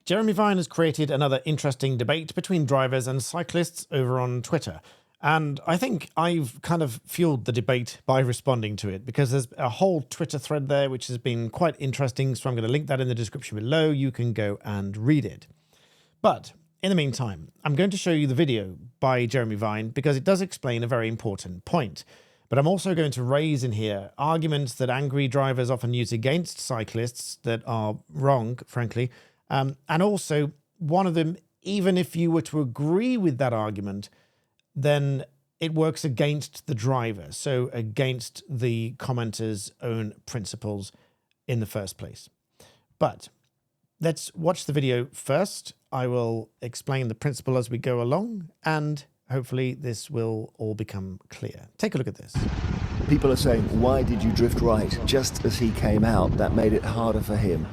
Jeremy Vine has created another interesting debate between drivers and cyclists over on Twitter. And I think I've kind of fueled the debate by responding to it, because there's a whole Twitter thread there which has been quite interesting. So I'm going to link that in the description below. You can go and read it. But in the meantime, I'm going to show you the video by Jeremy Vine because it does explain a very important point. But I'm also going to raise in here arguments that angry drivers often use against cyclists that are wrong, frankly. And also one of them, even if you were to agree with that argument, then it works against the driver, so against the commenter's own principles in the first place. But let's watch the video first. I will explain the principle as we go along, and hopefully this will all become clear. Take a look at this. People are saying, why did you drift right just as he came out? That made it harder for him.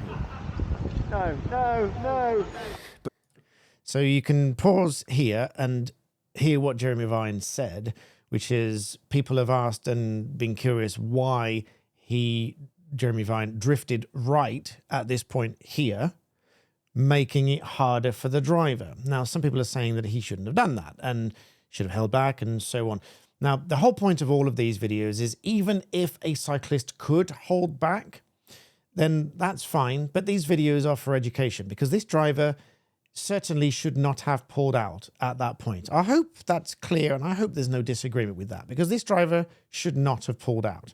No. So you can pause here and hear what Jeremy Vine said, which is people have asked and been curious why Jeremy Vine, drifted right at this point here, making it harder for the driver. Now, some people are saying that he shouldn't have done that and should have held back and so on. Now, the whole point of all of these videos is even if a cyclist could hold back, then that's fine. But these videos are for education, because this driver certainly should not have pulled out at that point. I hope that's clear, and I hope there's no disagreement with that, because this driver should not have pulled out.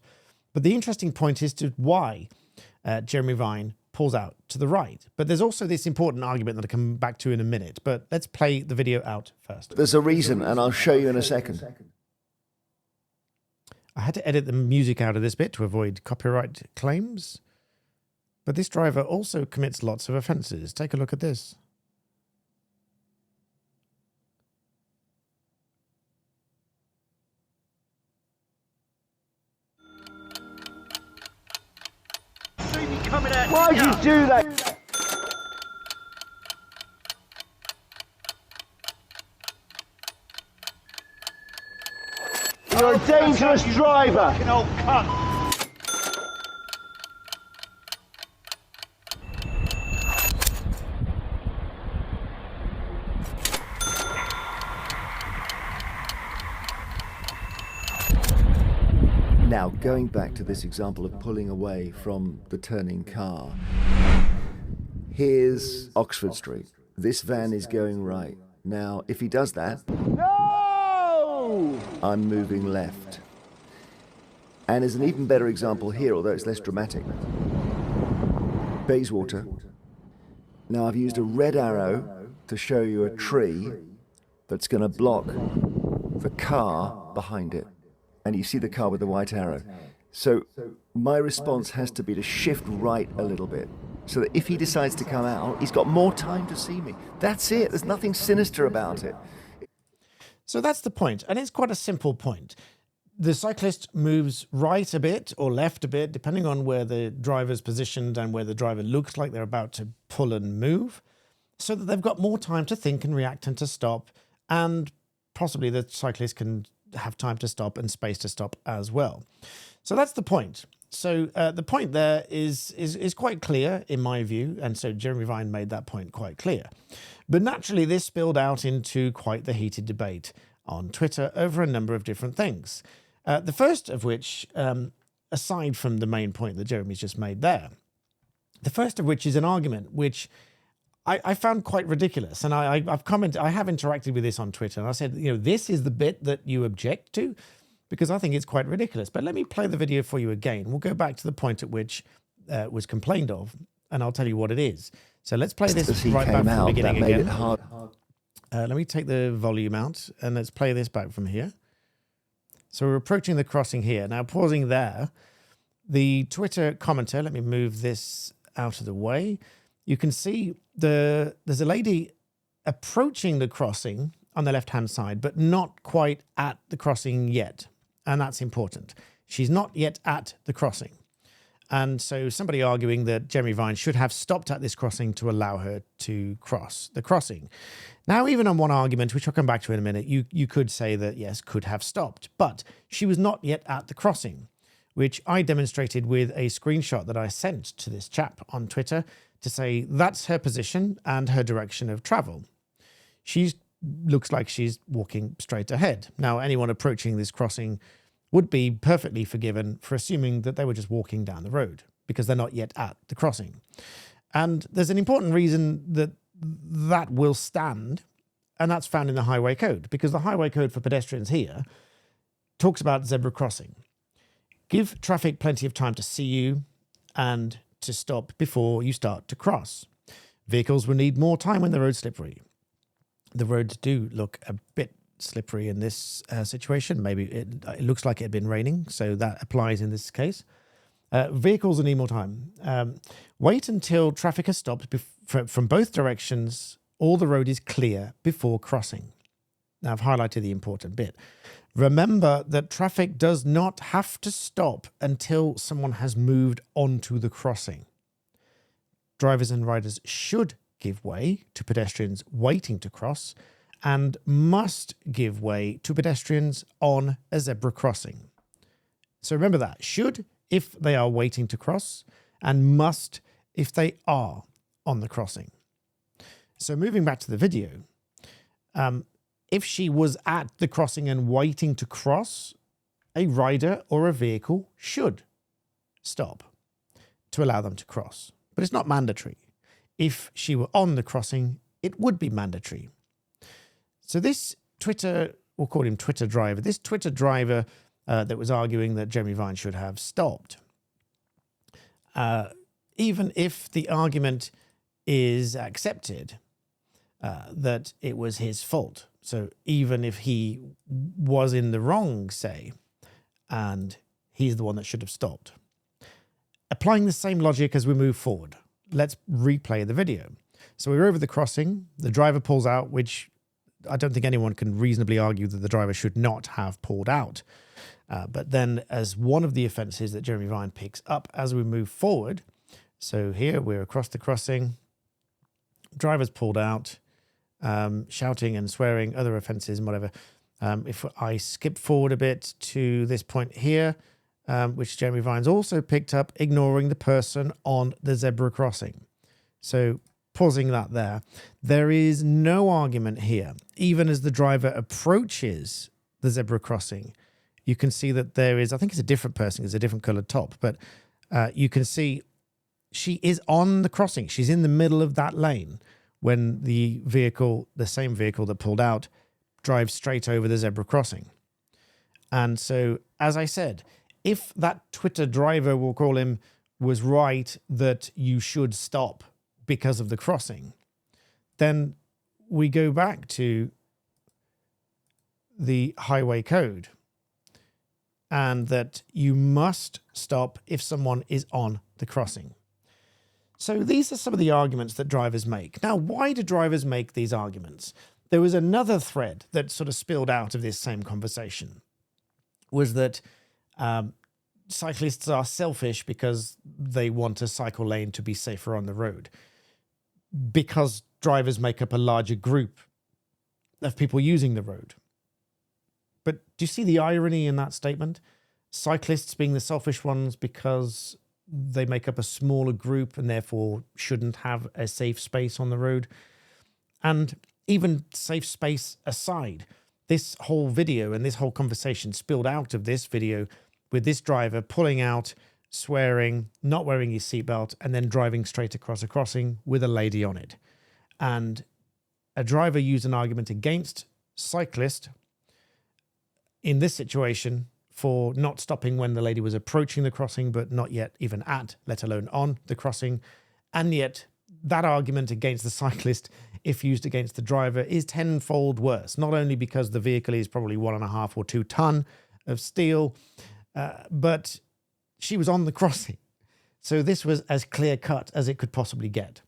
But the interesting point is to why Jeremy Vine pulls out to the right. But there's also this important argument that I'll come back to in a minute. But let's play the video out first. There's a reason, and I'll show you in a second. I had to edit the music out of this bit to avoid copyright claims. But this driver also commits lots of offences. Take a look at this. Why'd you do that? You're a dangerous driver. Old cunt. Now, going back to this example of pulling away from the turning car, here's Oxford Street. This van is going right. Now, if he does that, no! I'm moving left. And there's an even better example here, although it's less dramatic. Bayswater. Now, I've used a red arrow to show you a tree that's going to block the car behind it. And you see the car with the white arrow. So my response has to be to shift right a little bit, so that if he decides to come out, he's got more time to see me. That's it. There's nothing sinister about it. So that's the point, and it's quite a simple point. The cyclist moves right a bit or left a bit, depending on where the driver's positioned and where the driver looks like they're about to pull and move, so that they've got more time to think and react and to stop, and possibly the cyclist can have time to stop and space to stop as well. So that's the point. So the point there is quite clear in my view, and so Jeremy Vine made that point quite clear. But naturally this spilled out into quite the heated debate on Twitter over a number of different things. The first of which, aside from the main point that Jeremy's just made there, the first of which is an argument which I found quite ridiculous, and I have interacted with this on Twitter, and I said, this is the bit that you object to, because I think it's quite ridiculous. But let me play the video for you again. We'll go back to the point at which it was complained of, and I'll tell you what it is. So let's play this right back from the beginning again. Let me take the volume out, and let's play this back from here. So we're approaching the crossing here. Now, pausing there, the Twitter commenter, let me move this out of the way. You can see there's a lady approaching the crossing on the left-hand side, but not quite at the crossing yet. And that's important. She's not yet at the crossing. And so somebody arguing that Jeremy Vine should have stopped at this crossing to allow her to cross the crossing. Now, even on one argument, which I'll come back to in a minute, you could say that, yes, could have stopped. But she was not yet at the crossing, which I demonstrated with a screenshot that I sent to this chap on Twitter to say that's her position and her direction of travel. She looks like she's walking straight ahead. Now, anyone approaching this crossing would be perfectly forgiven for assuming that they were just walking down the road because they're not yet at the crossing. And there's an important reason that that will stand, and that's found in the Highway Code, because the Highway Code for pedestrians here talks about zebra crossing. Give traffic plenty of time to see you and to stop before you start to cross. Vehicles will need more time when the road's slippery. The roads do look a bit slippery in this situation. Maybe it looks like it had been raining, so that applies in this case. Vehicles will need more time. Wait until traffic has stopped from both directions. All the road is clear before crossing. Now, I've highlighted the important bit. Remember that traffic does not have to stop until someone has moved onto the crossing. Drivers and riders should give way to pedestrians waiting to cross and must give way to pedestrians on a zebra crossing. So remember that. Should if they are waiting to cross, and must if they are on the crossing. So moving back to the video, if she was at the crossing and waiting to cross, a rider or a vehicle should stop to allow them to cross. But it's not mandatory. If she were on the crossing, it would be mandatory. So this Twitter, we'll call him Twitter driver, this Twitter driver that was arguing that Jeremy Vine should have stopped. Even if the argument is accepted that it was his fault, so even if he was in the wrong, say, and he's the one that should have stopped. Applying the same logic as we move forward, let's replay the video. So we're over the crossing, the driver pulls out, which I don't think anyone can reasonably argue that the driver should not have pulled out. But then as one of the offences that Jeremy Vine picks up as we move forward, so here we're across the crossing, driver's pulled out, shouting and swearing, other offences and whatever. If I skip forward a bit to this point here, which Jeremy Vine's also picked up, ignoring the person on the zebra crossing. So pausing that there is no argument here. Even as the driver approaches the zebra crossing, you can see that there is, I think it's a different person, it's a different coloured top, but you can see she is on the crossing. She's in the middle of that lane when the vehicle, the same vehicle that pulled out, drives straight over the zebra crossing. And so, as I said, if that Twitter driver, we'll call him, was right that you should stop because of the crossing, then we go back to the Highway Code and that you must stop if someone is on the crossing. So these are some of the arguments that drivers make. Now, why do drivers make these arguments? There was another thread that sort of spilled out of this same conversation, was that cyclists are selfish because they want a cycle lane to be safer on the road, because drivers make up a larger group of people using the road. But do you see the irony in that statement? Cyclists being the selfish ones because they make up a smaller group and therefore shouldn't have a safe space on the road. And even safe space aside, this whole video and this whole conversation spilled out of this video with this driver pulling out, swearing, not wearing his seatbelt, and then driving straight across a crossing with a lady on it. And a driver used an argument against cyclist in this situation for not stopping when the lady was approaching the crossing, but not yet even at, let alone on the crossing. And yet that argument against the cyclist, if used against the driver, is tenfold worse. Not only because the vehicle is probably 1.5 or 2 ton of steel, but she was on the crossing. So this was as clear cut as it could possibly get.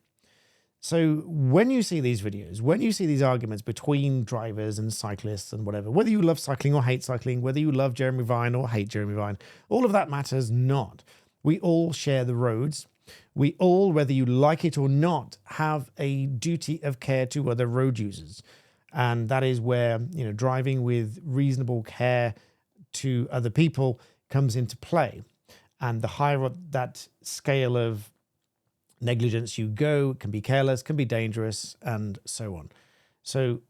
So when you see these videos, when you see these arguments between drivers and cyclists and whatever, whether you love cycling or hate cycling, whether you love Jeremy Vine or hate Jeremy Vine, all of that matters not. We all share the roads. We all, whether you like it or not, have a duty of care to other road users. And that is where, driving with reasonable care to other people comes into play. And the higher up that scale of negligence you go, can be careless, can be dangerous, and so on. So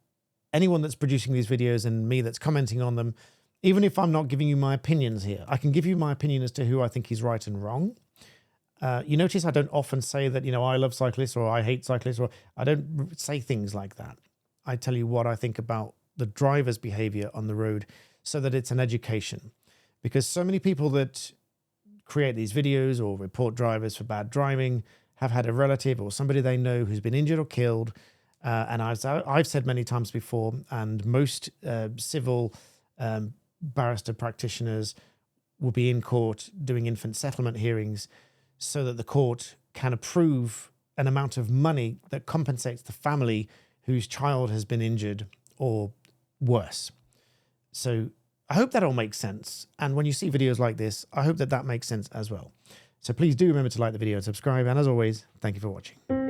anyone that's producing these videos and me that's commenting on them, even if I'm not giving you my opinions here, I can give you my opinion as to who I think is right and wrong. You notice I don't often say that, I love cyclists or I hate cyclists, or I don't say things like that. I tell you what I think about the driver's behavior on the road so that it's an education. Because so many people that create these videos or report drivers for bad driving have had a relative or somebody they know who's been injured or killed. And I've said many times before, and most civil barrister practitioners will be in court doing infant settlement hearings so that the court can approve an amount of money that compensates the family whose child has been injured or worse. So I hope that all makes sense. And when you see videos like this, I hope that that makes sense as well. So please do remember to like the video and subscribe. And as always, thank you for watching.